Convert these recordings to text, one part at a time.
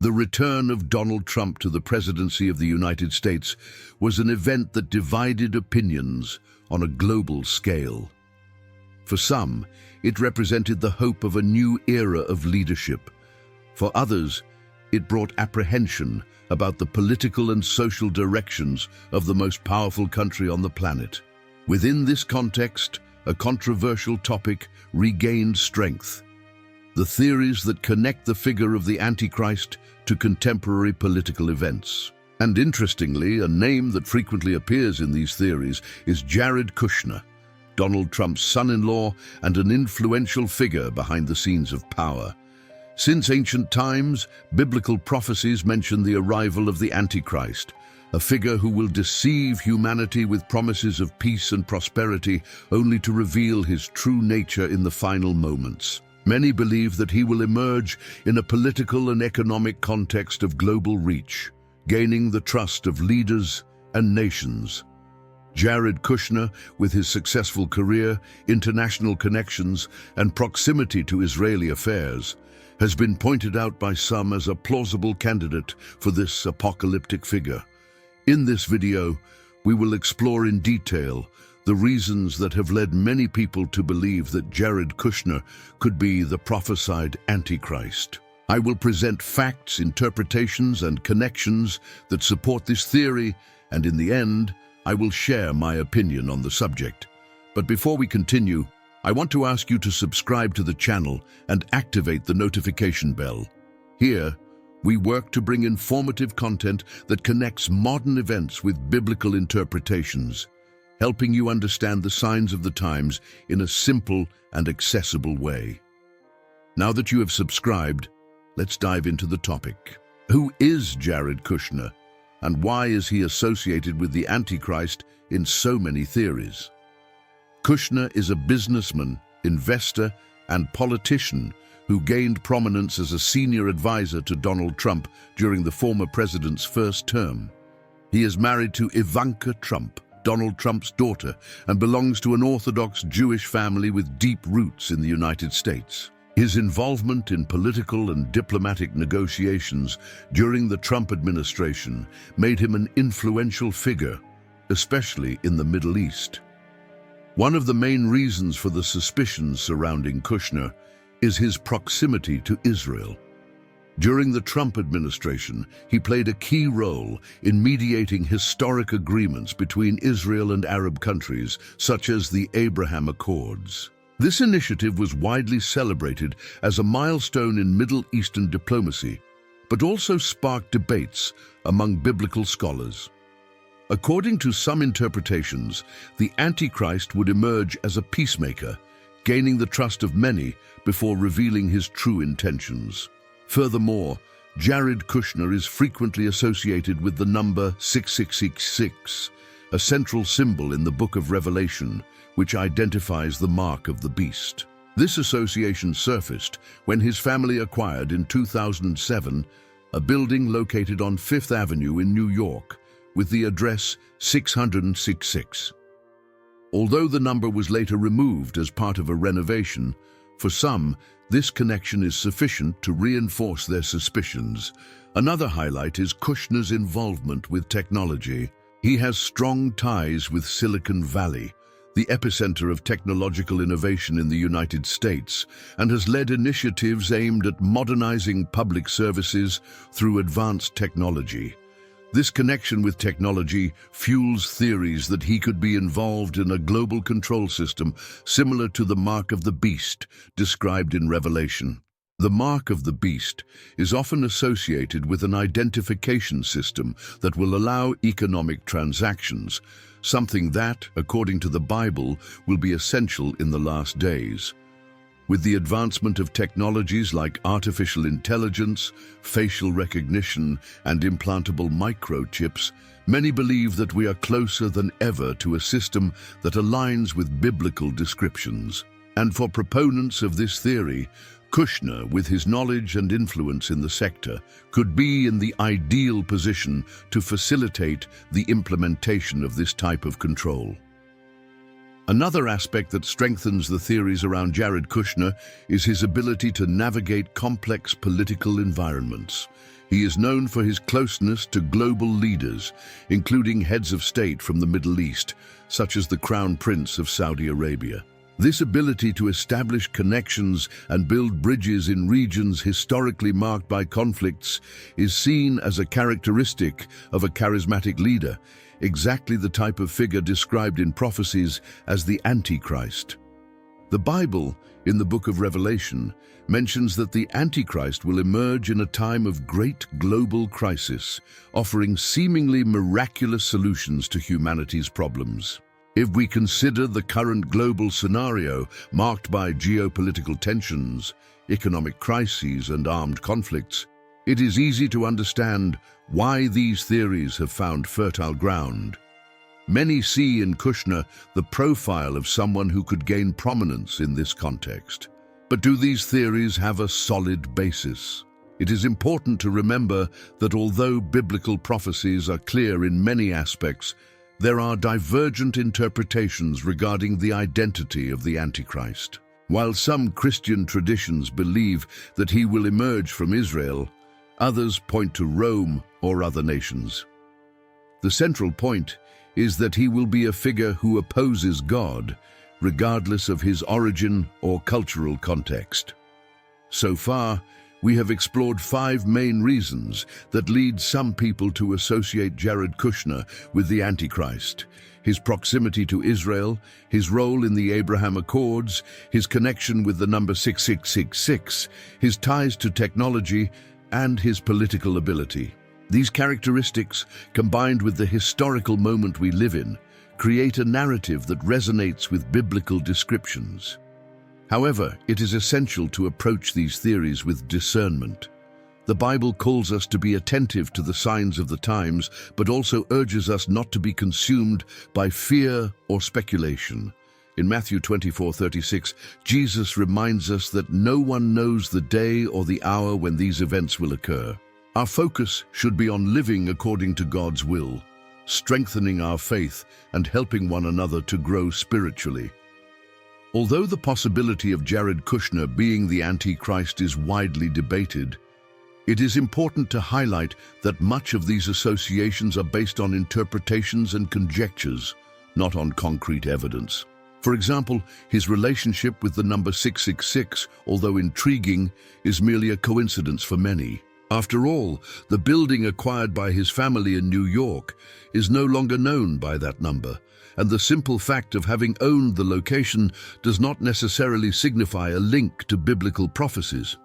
The return of Donald Trump to the presidency of the United States was an event that divided opinions on a global scale. For some, it represented the hope of a new era of leadership. For others, it brought apprehension about the political and social directions of the most powerful country on the planet. Within this context, a controversial topic regained strength: the theories that connect the figure of the Antichrist to contemporary political events. And interestingly, a name that frequently appears in these theories is Jared Kushner, Donald Trump's son-in-law and an influential figure behind the scenes of power. Since ancient times, biblical prophecies mention the arrival of the Antichrist, a figure who will deceive humanity with promises of peace and prosperity, only to reveal his true nature in the final moments. Many believe that he will emerge in a political and economic context of global reach, gaining the trust of leaders and nations. Jared Kushner, with his successful career, international connections, and proximity to Israeli affairs, has been pointed out by some as a plausible candidate for this apocalyptic figure. In this video, we will explore in detail the reasons that have led many people to believe that Jared Kushner could be the prophesied Antichrist. I will present facts, interpretations, and connections that support this theory, and in the end, I will share my opinion on the subject. But before we continue, I want to ask you to subscribe to the channel and activate the notification bell. Here, we work to bring informative content that connects modern events with biblical interpretations, helping you understand the signs of the times in a simple and accessible way. Now that you have subscribed, let's dive into the topic. Who is Jared Kushner, and why is he associated with the Antichrist in so many theories? Kushner is a businessman, investor, and politician who gained prominence as a senior advisor to Donald Trump during the former president's first term. He is married to Ivanka Trump, Donald Trump's daughter, and belongs to an Orthodox Jewish family with deep roots in the United States. His involvement in political and diplomatic negotiations during the Trump administration made him an influential figure, especially in the Middle East. One of the main reasons for the suspicions surrounding Kushner is his proximity to Israel. During the Trump administration, he played a key role in mediating historic agreements between Israel and Arab countries, such as the Abraham Accords. This initiative was widely celebrated as a milestone in Middle Eastern diplomacy, but also sparked debates among biblical scholars. According to some interpretations, the Antichrist would emerge as a peacemaker, gaining the trust of many before revealing his true intentions. Furthermore, Jared Kushner is frequently associated with the number 6666, a central symbol in the Book of Revelation, which identifies the mark of the beast. This association surfaced when his family acquired in 2007 a building located on Fifth Avenue in New York with the address 666. Although the number was later removed as part of a renovation, for some, this connection is sufficient to reinforce their suspicions. Another highlight is Kushner's involvement with technology. He has strong ties with Silicon Valley, the epicenter of technological innovation in the United States, and has led initiatives aimed at modernizing public services through advanced technology. This connection with technology fuels theories that he could be involved in a global control system similar to the mark of the beast described in Revelation. The mark of the beast is often associated with an identification system that will allow economic transactions, something that, according to the Bible, will be essential in the last days. With the advancement of technologies like artificial intelligence, facial recognition, and implantable microchips, many believe that we are closer than ever to a system that aligns with biblical descriptions. And for proponents of this theory, Kushner, with his knowledge and influence in the sector, could be in the ideal position to facilitate the implementation of this type of control. Another aspect that strengthens the theories around Jared Kushner is his ability to navigate complex political environments. He is known for his closeness to global leaders, including heads of state from the Middle East, such as the Crown Prince of Saudi Arabia. This ability to establish connections and build bridges in regions historically marked by conflicts is seen as a characteristic of a charismatic leader, exactly the type of figure described in prophecies as the Antichrist. The Bible, in the book of Revelation, mentions that the Antichrist will emerge in a time of great global crisis, offering seemingly miraculous solutions to humanity's problems. If we consider the current global scenario marked by geopolitical tensions, economic crises, and armed conflicts, it is easy to understand why these theories have found fertile ground. Many see in Kushner the profile of someone who could gain prominence in this context. But do these theories have a solid basis? It is important to remember that although biblical prophecies are clear in many aspects, there are divergent interpretations regarding the identity of the Antichrist. While some Christian traditions believe that he will emerge from Israel, others point to Rome or other nations. The central point is that he will be a figure who opposes God, regardless of his origin or cultural context. So far, we have explored 5 main reasons that lead some people to associate Jared Kushner with the Antichrist: his proximity to Israel, his role in the Abraham Accords, his connection with the number 6666, his ties to technology, and his political ability. These characteristics, combined with the historical moment we live in, create a narrative that resonates with biblical descriptions. However, it is essential to approach these theories with discernment. The Bible calls us to be attentive to the signs of the times, but also urges us not to be consumed by fear or speculation. In Matthew 24:36, Jesus reminds us that no one knows the day or the hour when these events will occur. Our focus should be on living according to God's will, strengthening our faith and helping one another to grow spiritually. Although the possibility of Jared Kushner being the Antichrist is widely debated, it is important to highlight that much of these associations are based on interpretations and conjectures, not on concrete evidence. For example, his relationship with the number 666, although intriguing, is merely a coincidence for many. After all, the building acquired by his family in New York is no longer known by that number, and the simple fact of having owned the location does not necessarily signify a link to biblical prophecies.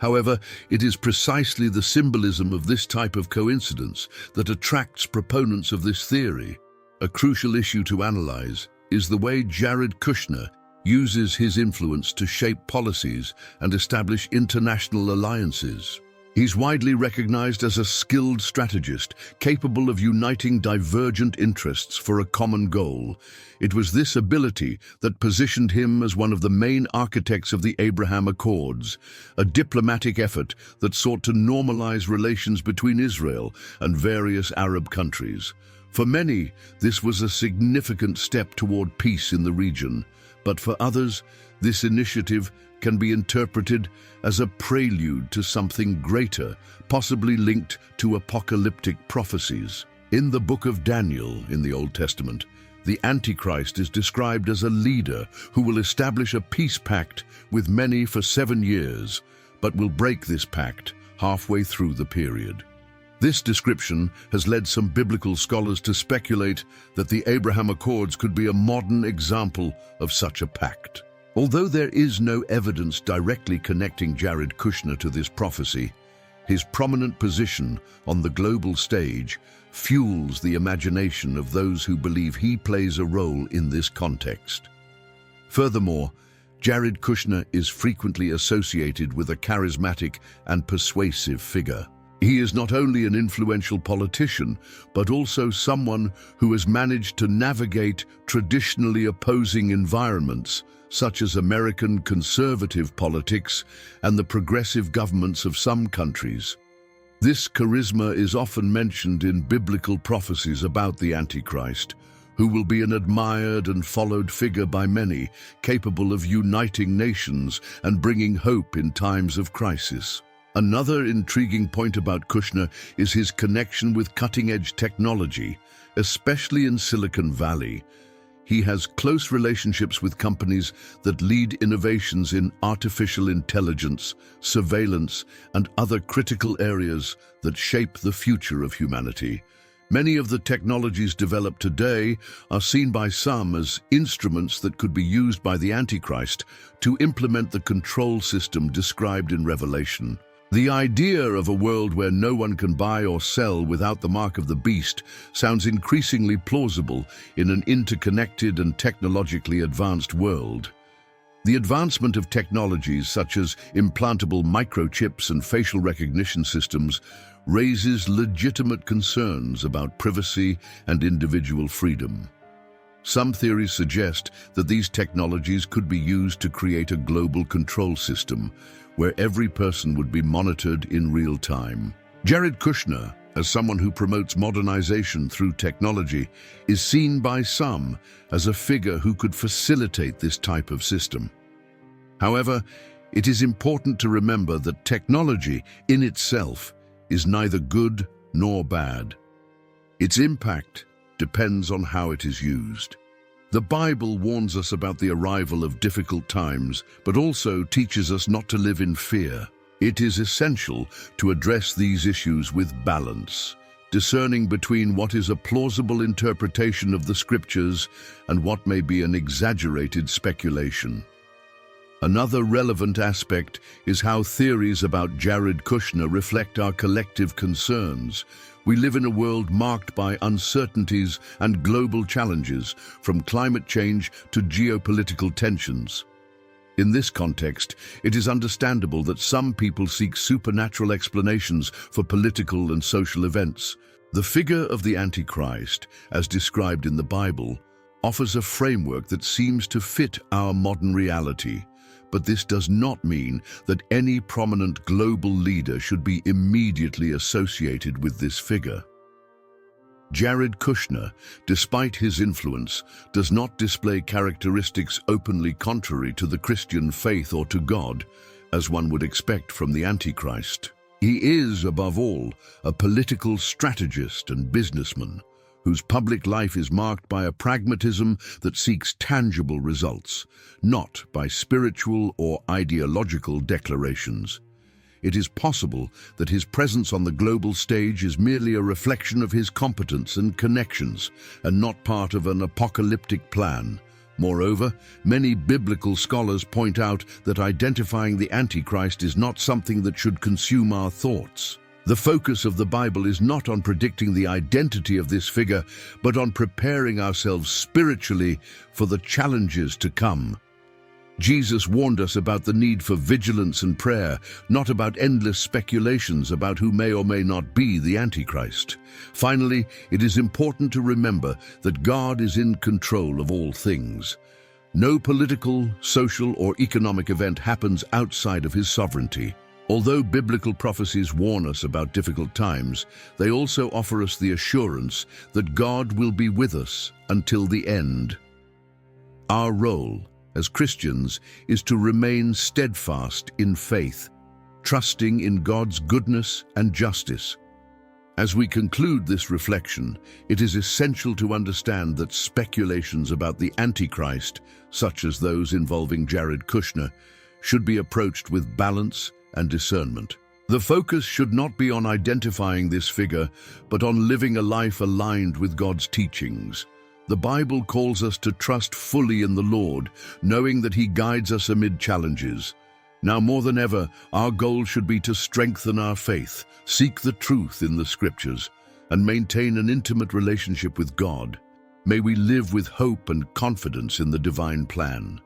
However, it is precisely the symbolism of this type of coincidence that attracts proponents of this theory. A crucial issue to analyze is the way Jared Kushner uses his influence to shape policies and establish international alliances. He's widely recognized as a skilled strategist, capable of uniting divergent interests for a common goal. It was this ability that positioned him as one of the main architects of the Abraham Accords, a diplomatic effort that sought to normalize relations between Israel and various Arab countries. For many, this was a significant step toward peace in the region, but for others, this initiative can be interpreted as a prelude to something greater, possibly linked to apocalyptic prophecies. In the book of Daniel in the Old Testament, the Antichrist is described as a leader who will establish a peace pact with many for 7 years, but will break this pact halfway through the period. This description has led some biblical scholars to speculate that the Abraham Accords could be a modern example of such a pact. Although there is no evidence directly connecting Jared Kushner to this prophecy, his prominent position on the global stage fuels the imagination of those who believe he plays a role in this context. Furthermore, Jared Kushner is frequently associated with a charismatic and persuasive figure. He is not only an influential politician, but also someone who has managed to navigate traditionally opposing environments, such as American conservative politics and the progressive governments of some countries. This charisma is often mentioned in biblical prophecies about the Antichrist, who will be an admired and followed figure by many, capable of uniting nations and bringing hope in times of crisis. Another intriguing point about Kushner is his connection with cutting-edge technology, especially in Silicon Valley. He has close relationships with companies that lead innovations in artificial intelligence, surveillance, and other critical areas that shape the future of humanity. Many of the technologies developed today are seen by some as instruments that could be used by the Antichrist to implement the control system described in Revelation. The idea of a world where no one can buy or sell without the mark of the beast sounds increasingly plausible in an interconnected and technologically advanced world. The advancement of technologies such as implantable microchips and facial recognition systems raises legitimate concerns about privacy and individual freedom. Some theories suggest that these technologies could be used to create a global control system where every person would be monitored in real time. Jared Kushner, as someone who promotes modernization through technology, is seen by some as a figure who could facilitate this type of system. However, it is important to remember that technology in itself is neither good nor bad. Its impact depends on how it is used. The Bible warns us about the arrival of difficult times, but also teaches us not to live in fear. It is essential to address these issues with balance, discerning between what is a plausible interpretation of the scriptures and what may be an exaggerated speculation. Another relevant aspect is how theories about Jared Kushner reflect our collective concerns. We live in a world marked by uncertainties and global challenges, from climate change to geopolitical tensions. In this context, it is understandable that some people seek supernatural explanations for political and social events. The figure of the Antichrist, as described in the Bible, offers a framework that seems to fit our modern reality. But this does not mean that any prominent global leader should be immediately associated with this figure. Jared Kushner, despite his influence, does not display characteristics openly contrary to the Christian faith or to God, as one would expect from the Antichrist. He is, above all, a political strategist and businessman, whose public life is marked by a pragmatism that seeks tangible results, not by spiritual or ideological declarations. It is possible that his presence on the global stage is merely a reflection of his competence and connections, and not part of an apocalyptic plan. Moreover, many biblical scholars point out that identifying the Antichrist is not something that should consume our thoughts. The focus of the Bible is not on predicting the identity of this figure, but on preparing ourselves spiritually for the challenges to come. Jesus warned us about the need for vigilance and prayer, not about endless speculations about who may or may not be the Antichrist. Finally, it is important to remember that God is in control of all things. No political, social, or economic event happens outside of his sovereignty. Although biblical prophecies warn us about difficult times, they also offer us the assurance that God will be with us until the end. Our role as Christians is to remain steadfast in faith, trusting in God's goodness and justice. As we conclude this reflection, it is essential to understand that speculations about the Antichrist, such as those involving Jared Kushner, should be approached with balance and discernment. The focus should not be on identifying this figure, but on living a life aligned with God's teachings. The Bible calls us to trust fully in the Lord, knowing that He guides us amid challenges. Now more than ever, our goal should be to strengthen our faith, seek the truth in the Scriptures, and maintain an intimate relationship with God. May we live with hope and confidence in the divine plan.